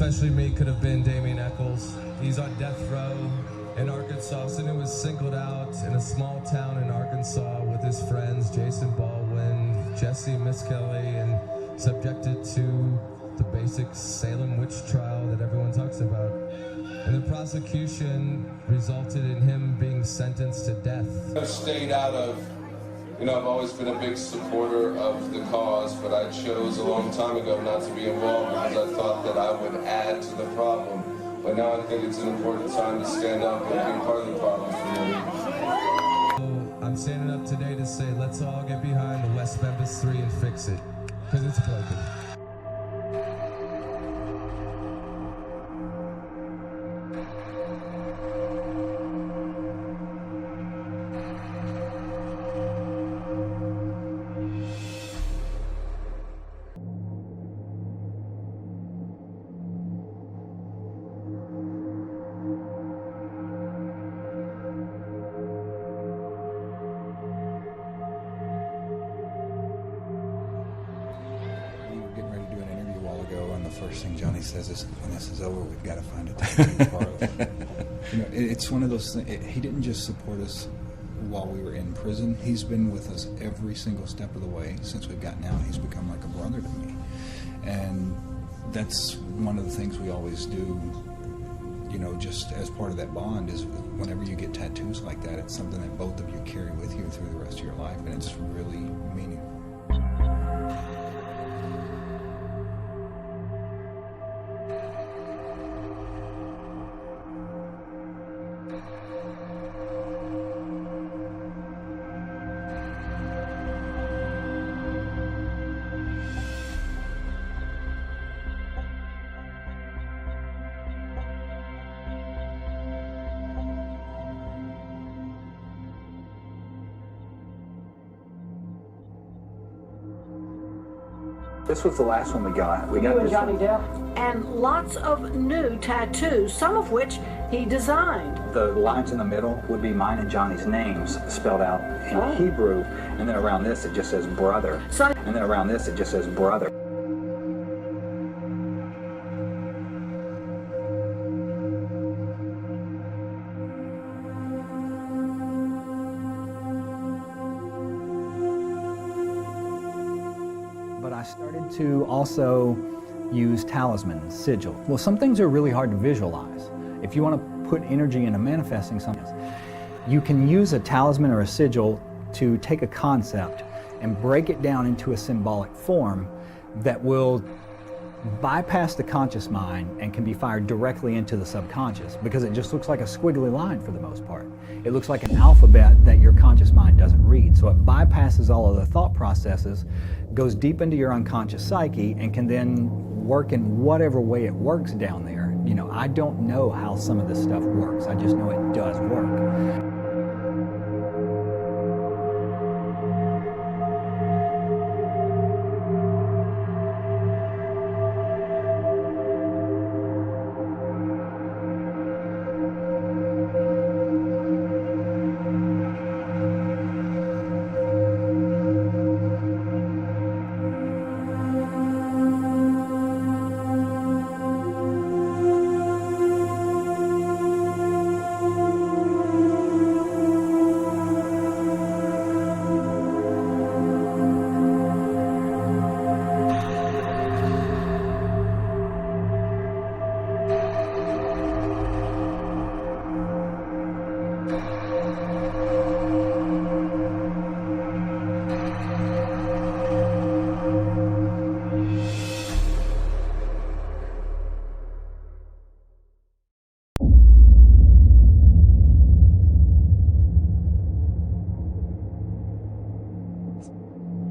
especially me, could have been Damien Echols. He's on death row in Arkansas. Someone was singled out in a small town in Arkansas with his friends, Jason Baldwin, Jesse Miskelly, and subjected to the basic Salem witch trial that everyone talks about. And the prosecution resulted in him being sentenced to death. I've stayed out of, I've always been a big supporter of the cause, but I chose a long time ago not to be involved because I thought that I would add to the problem. But now I think it's an important time to stand up and be part of the problem for me. So I'm standing up today to say, let's all get behind the West Memphys 3 and fix it, because it's broken. First thing Johnny says is, when this is over, we've got to find a tattoo parlor. It's one of those things. He didn't just support us while we were in prison. He's been with us every single step of the way since we've gotten out. He's become like a brother to me. And that's one of the things we always do, just as part of that bond, is whenever you get tattoos like that, it's something that both of you carry with you through the rest of your life, and it's really meaningful. This was the last one we got. We got you and this Johnny one. Depp. And lots of new tattoos, some of which he designed. The lines in the middle would be mine and Johnny's names spelled out in Hebrew, and then around this it just says brother. And then around this it just says brother. But I started to also use talismans, sigil. Well, some things are really hard to visualize. If you want to put energy into manifesting something, you can use a talisman or a sigil to take a concept and break it down into a symbolic form that will bypass the conscious mind and can be fired directly into the subconscious, because it just looks like a squiggly line for the most part. It looks like an alphabet that your conscious mind doesn't read. So it bypasses all of the thought processes, goes deep into your unconscious psyche, and can then work in whatever way it works down there. I don't know how some of this stuff works. I just know it does work.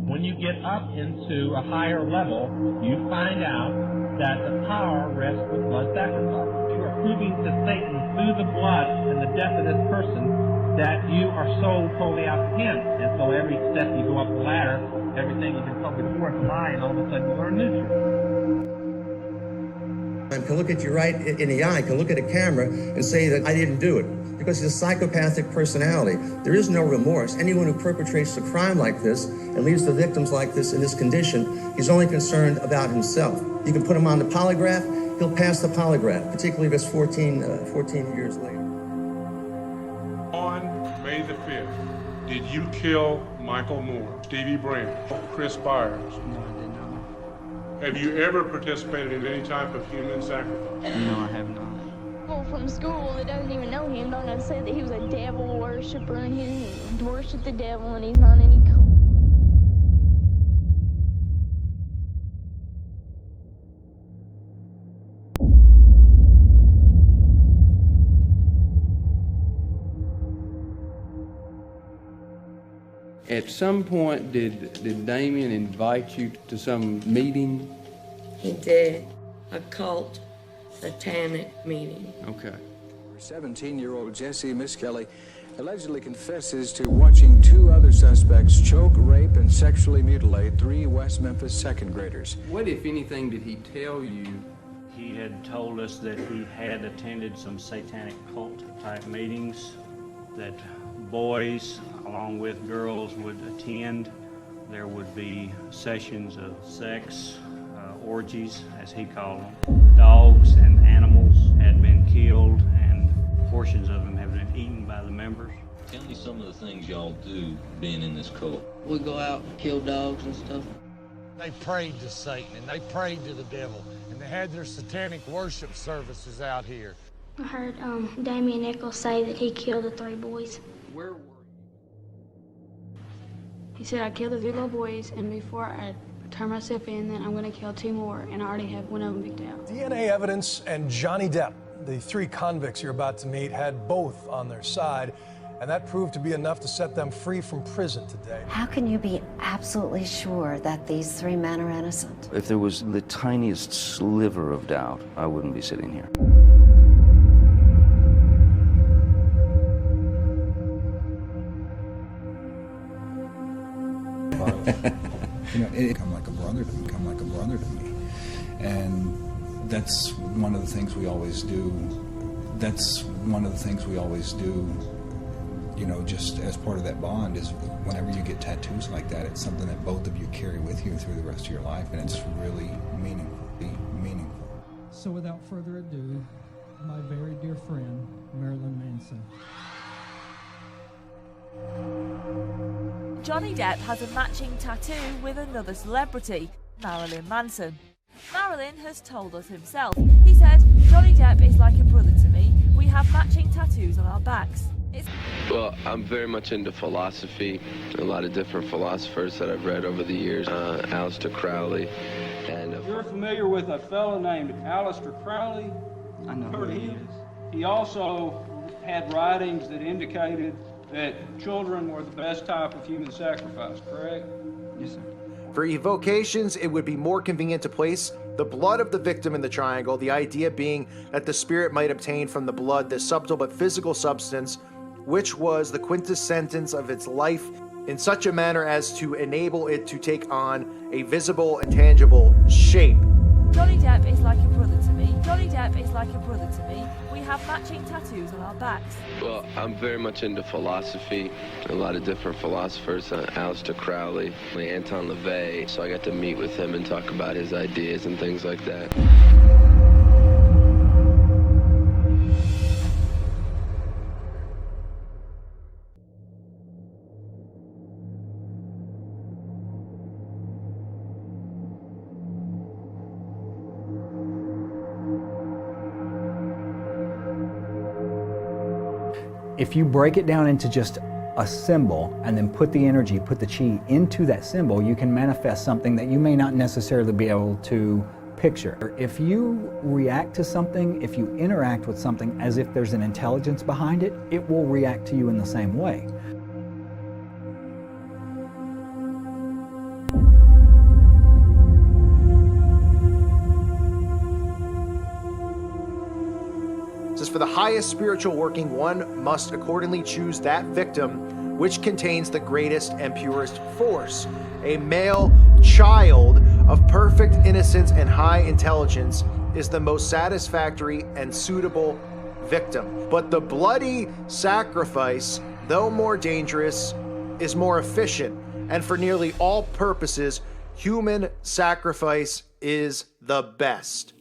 When you get up into a higher level, you find out that the power rests with blood sacrifice. You are proving to Satan through the blood and the death of this person that you are sold totally out to him. And so every step you go up the ladder, everything you've been told before is a lie, and all of a sudden you learn new truth. I can look at you right in the eye, can look at a camera and say that I didn't do it. because he's a psychopathic personality. There is no remorse. Anyone who perpetrates a crime like this and leaves the victims like this in this condition, he's only concerned about himself. You can put him on the polygraph, he'll pass the polygraph, particularly if it's 14 years later. On May the 5th, did you kill Michael Moore, Stevie Brand, Chris Byers? No, I did not. Have you ever participated in any type of human sacrifice? No, I have not. People from school that doesn't even know him don't know, say that he was a devil worshiper and he worshiped the devil and he's not any cult. At some point, did Damien invite you to some meeting? He did. A cult, satanic meeting. Okay. 17-year-old Jesse Miskelly allegedly confesses to watching two other suspects choke, rape, and sexually mutilate 3 West Memphis second graders. What, if anything, did he tell you? He had told us that he had attended some satanic cult-type meetings, that boys, along with girls, would attend. There would be sessions of sex, orgies, as he called them. Dogs and animals had been killed, and portions of them have been eaten by the members. Tell me some of the things y'all do being in this cult. We go out and kill dogs and stuff. They prayed to Satan and they prayed to the devil, and they had their satanic worship services out here. I heard Damien Echols say that he killed the 3 boys. Where were you? He said, I killed the 3 little boys, and before I turn myself in, then I'm going to kill 2 more, and I already have one of them picked out. DNA evidence and Johnny Depp, the 3 convicts you're about to meet, had both on their side, and that proved to be enough to set them free from prison today. How can you be absolutely sure that these 3 men are innocent? If there was the tiniest sliver of doubt, I wouldn't be sitting here. You know, it come like a brother to me, and that's one of the things we always do. You know, just as part of that bond is whenever you get tattoos like that, it's something that both of you carry with you through the rest of your life, and it's really meaningful. So without further ado, my very dear friend, Marilyn Manson. Johnny Depp has a matching tattoo with another celebrity, Marilyn Manson. Marilyn has told us himself. He said, Johnny Depp is like a brother to me. We have matching tattoos on our backs. Well, I'm very much into philosophy, a lot of different philosophers that I've read over the years, Aleister Crowley. And You're familiar with a fellow named Aleister Crowley? I know who he is. He also had writings that indicated that children were the best type of human sacrifice, correct? Yes, sir. For evocations, it would be more convenient to place the blood of the victim in the triangle, the idea being that the spirit might obtain from the blood this subtle but physical substance, which was the quintessence of its life, in such a manner as to enable it to take on a visible and tangible shape. Johnny Depp is like a brother to me. Johnny Depp is like a brother to me. We have matching tattoos on our backs. Well, I'm very much into philosophy, a lot of different philosophers, Aleister Crowley, Anton LaVey, so I got to meet with him and talk about his ideas and things like that. If you break it down into just a symbol and then put the energy, put the chi into that symbol, you can manifest something that you may not necessarily be able to picture. If you react to something, if you interact with something as if there's an intelligence behind it, it will react to you in the same way. Says, for the highest spiritual working, one must accordingly choose that victim which contains the greatest and purest force. A male child of perfect innocence and high intelligence is the most satisfactory and suitable victim. But the bloody sacrifice, though more dangerous, is more efficient, and for nearly all purposes, human sacrifice is the best.